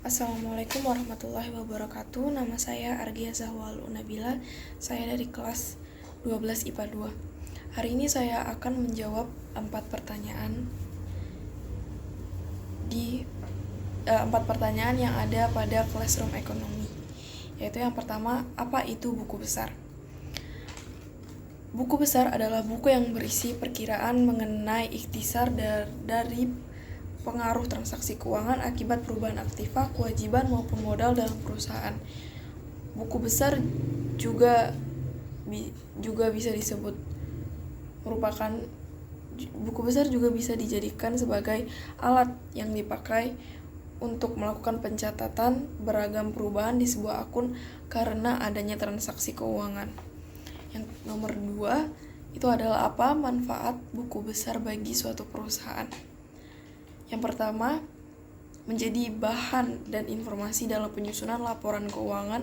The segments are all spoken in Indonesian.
Assalamualaikum warahmatullahi wabarakatuh. Nama saya Argia Zahwalu Nabila. Saya dari kelas 12 IPA 2. Hari ini saya akan menjawab 4 pertanyaan yang ada pada Classroom Ekonomi. Yaitu yang pertama, apa itu buku besar? Buku besar adalah buku yang berisi perkiraan mengenai ikhtisar dari pengaruh transaksi keuangan akibat perubahan aktiva, kewajiban maupun modal dalam perusahaan. Buku besar juga bisa disebut buku besar juga bisa dijadikan sebagai alat yang dipakai untuk melakukan pencatatan beragam perubahan di sebuah akun karena adanya transaksi keuangan. Yang nomor 2 itu adalah apa manfaat buku besar bagi suatu perusahaan. Yang pertama, menjadi bahan dan informasi dalam penyusunan laporan keuangan.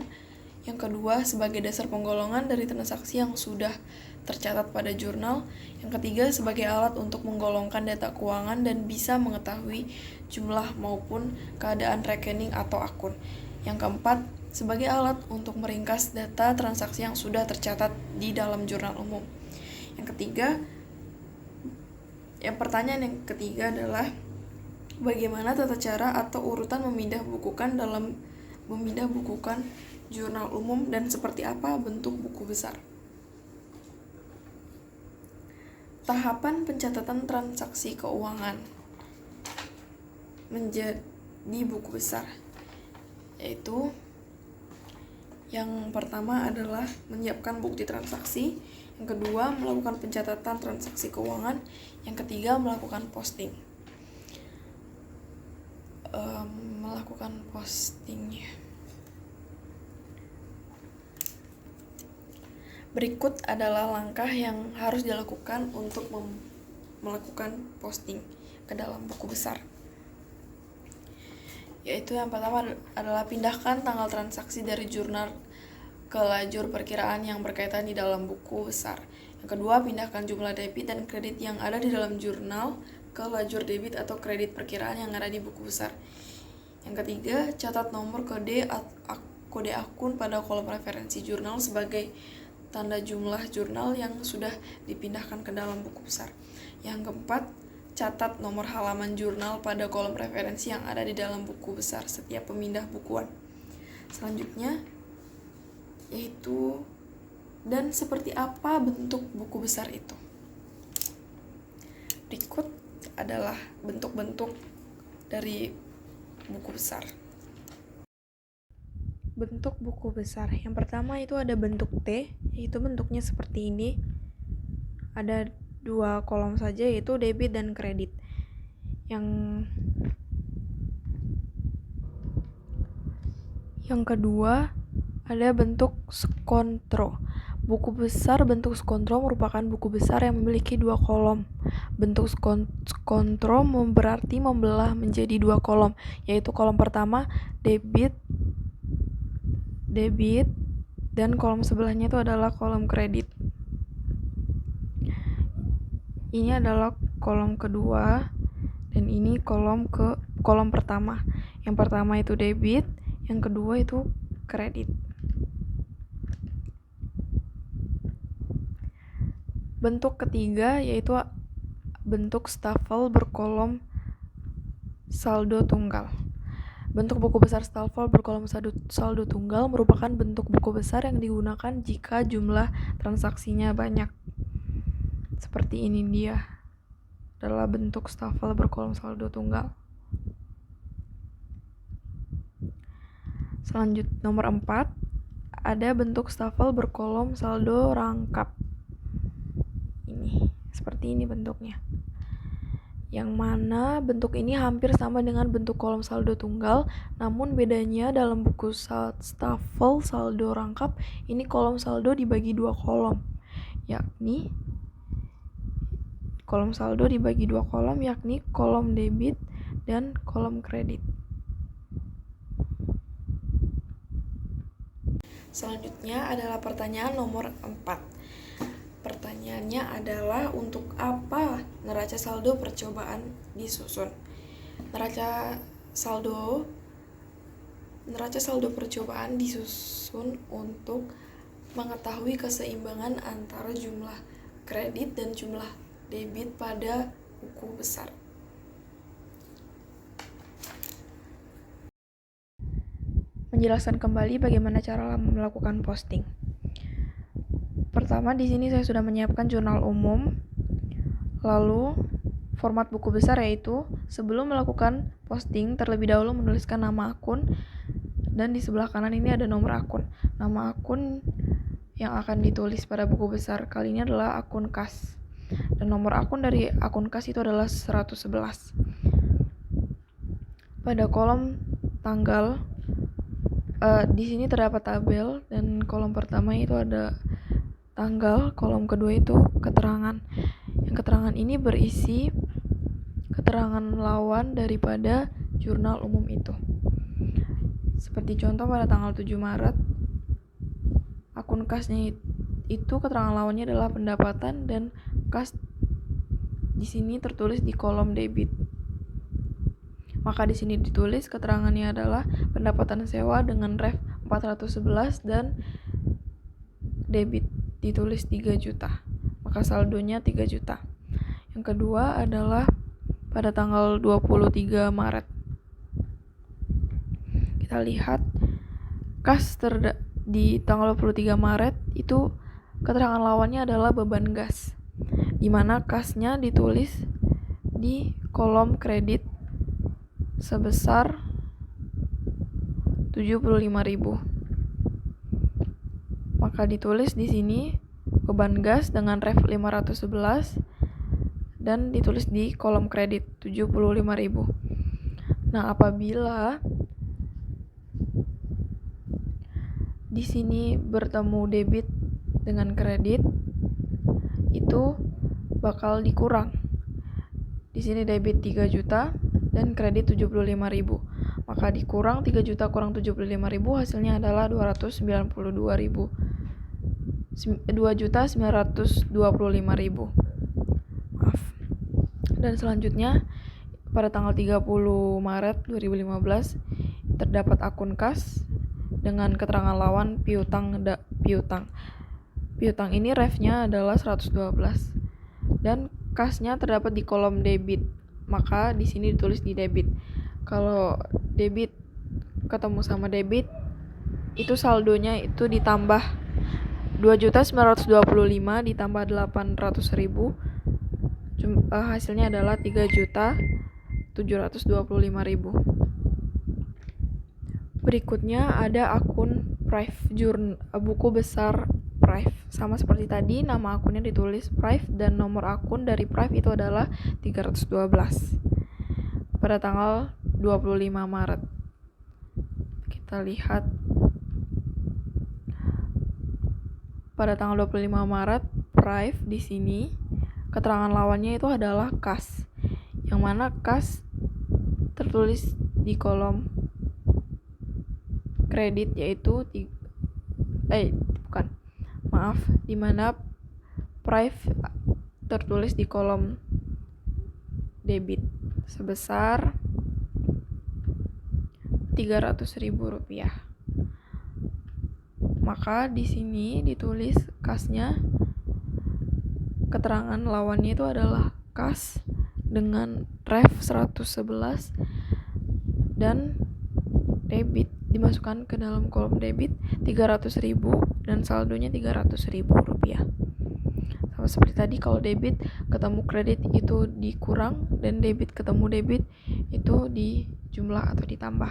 Yang kedua, sebagai dasar penggolongan dari transaksi yang sudah tercatat pada jurnal. Yang ketiga, sebagai alat untuk menggolongkan data keuangan dan bisa mengetahui jumlah maupun keadaan rekening atau akun. Yang keempat, sebagai alat untuk meringkas data transaksi yang sudah tercatat di dalam jurnal umum. Pertanyaan yang ketiga adalah bagaimana tata cara atau urutan memindah bukukan jurnal umum dan seperti apa bentuk buku besar. Tahapan pencatatan transaksi keuangan menjadi buku besar, yaitu yang pertama adalah menyiapkan bukti transaksi, yang kedua melakukan pencatatan transaksi keuangan, yang ketiga melakukan posting. Berikut adalah langkah yang harus dilakukan untuk melakukan posting ke dalam buku besar. Yaitu yang pertama adalah pindahkan tanggal transaksi dari jurnal ke lajur perkiraan yang berkaitan di dalam buku besar. Yang kedua, pindahkan jumlah debit dan kredit yang ada di dalam jurnal ke lajur debit atau kredit perkiraan yang ada di buku besar. Yang ketiga, catat nomor kode akun pada kolom referensi jurnal sebagai tanda jumlah jurnal yang sudah dipindahkan ke dalam buku besar. Yang keempat, catat nomor halaman jurnal pada kolom referensi yang ada di dalam buku besar setiap pemindah bukuan. Selanjutnya, yaitu dan seperti apa bentuk buku besar itu. Berikut adalah bentuk-bentuk dari buku besar. Bentuk buku besar. Yang pertama itu ada bentuk T, yaitu bentuknya seperti ini. Ada 2 kolom saja, yaitu debit dan kredit. Yang kedua ada bentuk skontro. Buku besar bentuk skontro merupakan buku besar yang memiliki 2 kolom. Bentuk skontro berarti membelah menjadi 2 kolom, yaitu kolom pertama debit dan kolom sebelahnya itu adalah kolom kredit. Ini adalah kolom kedua dan ini kolom pertama. Yang pertama itu debit, yang kedua itu kredit. Bentuk ketiga yaitu bentuk stafel berkolom saldo tunggal. Bentuk buku besar stafel berkolom saldo tunggal merupakan bentuk buku besar yang digunakan jika jumlah transaksinya banyak. Seperti ini dia adalah bentuk stafel berkolom saldo tunggal. Selanjutnya nomor 4 ada bentuk stafel berkolom saldo rangkap. Seperti ini bentuknya. Yang mana bentuk ini hampir sama dengan bentuk kolom saldo tunggal, namun bedanya dalam buku stafel saldo rangkap ini kolom saldo dibagi 2 kolom, yakni kolom saldo dibagi 2 kolom, yakni kolom debit dan kolom kredit. Selanjutnya adalah pertanyaan nomor 4. Pertanyaannya adalah untuk apa neraca saldo percobaan disusun. Neraca saldo Neraca saldo percobaan disusun untuk mengetahui keseimbangan antara jumlah kredit dan jumlah debit pada buku besar. Menjelaskan kembali bagaimana cara melakukan posting. Pertama, di sini saya sudah menyiapkan jurnal umum. Lalu format buku besar, yaitu sebelum melakukan posting terlebih dahulu menuliskan nama akun, dan di sebelah kanan ini ada nomor akun. Nama akun yang akan ditulis pada buku besar kali ini adalah akun kas, dan nomor akun dari akun kas itu adalah 111. Pada kolom tanggal di sini terdapat tabel, dan kolom pertama itu ada tanggal, kolom kedua itu keterangan. Yang keterangan ini berisi keterangan lawan daripada jurnal umum itu. Seperti contoh pada tanggal 7 Maret, akun kasnya itu keterangan lawannya adalah pendapatan, dan kas di sini tertulis di kolom debit. Maka di sini ditulis keterangannya adalah pendapatan sewa dengan ref 411 dan debit ditulis 3 juta. Maka saldonya 3 juta. Yang kedua adalah pada tanggal 23 Maret. Kita lihat kas di tanggal 23 Maret itu keterangan lawannya adalah beban gas, di mana kasnya ditulis di kolom kredit sebesar 75.000. Maka ditulis di sini beban gas dengan ref 511 dan ditulis di kolom kredit 75.000. Nah, apabila di sini bertemu debit dengan kredit, itu bakal dikurang. Di sini debit 3 juta dan kredit 75.000. Maka dikurang 3 juta kurang 75.000, hasilnya adalah 292.000. 2.925.000. Maaf. Dan selanjutnya pada tanggal 30 Maret 2015 terdapat akun kas dengan keterangan lawan piutang. Piutang ini refnya adalah 112 dan kasnya terdapat di kolom debit. Maka di sini ditulis di debit. Kalau debit ketemu sama debit, itu saldonya itu ditambah 2.925 ditambah 800.000. Hasilnya adalah 3.725.000. Berikutnya ada akun buku besar Prive. Sama seperti tadi, nama akunnya ditulis Prive dan nomor akun dari Prive itu adalah 312. Pada tanggal 25 Maret. Kita lihat pada tanggal 25 Maret, Prive di sini keterangan lawannya itu adalah kas. Yang mana kas tertulis di kolom kredit yaitu di mana Prive tertulis di kolom debit sebesar Rp300.000. Maka di sini ditulis kasnya, keterangan lawannya itu adalah kas dengan ref 111 dan debit dimasukkan ke dalam kolom debit 300.000 dan saldonya Rp300.000. Sama seperti tadi, kalau debit ketemu kredit itu dikurang dan debit ketemu debit itu dijumlah atau ditambah.